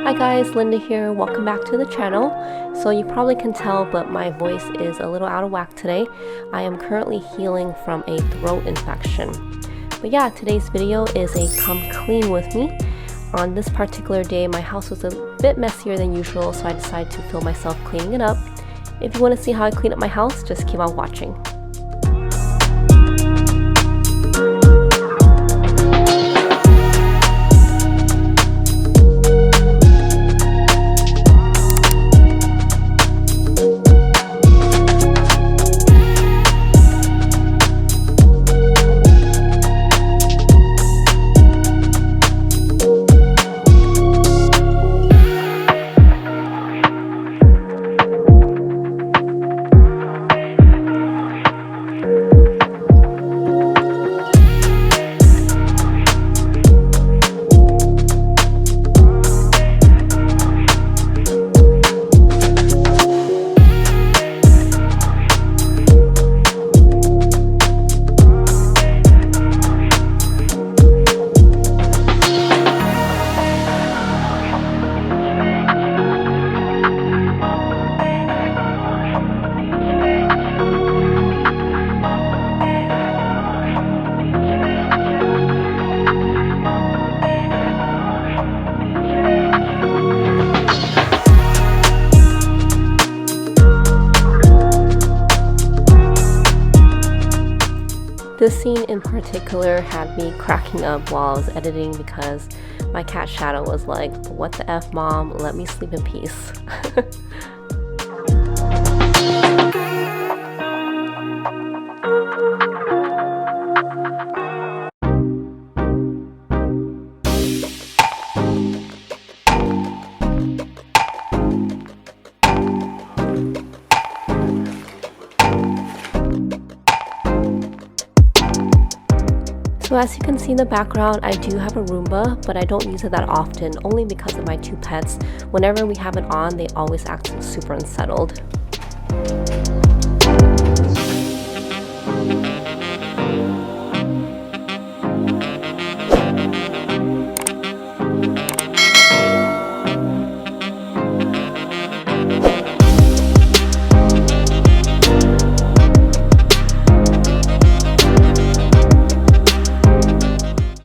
Hi guys, Linda here. Welcome back to the channel. So you probably can tell, but my voice is a little out of whack today. I am currently healing from a throat infection. But yeah, today's video is a come clean with me. On this particular day, my house was a bit messier than usual, so I decided to film myself cleaning it up. If you want to see how I clean up my house, just keep on watching. This scene in particular had me cracking up while I was editing because my cat Shadow was like, "What the F, mom? Let me sleep in peace." So as you can see in the background, I do have a Roomba, but I don't use it that often, only because of my two pets. Whenever we have it on, they always act super unsettled.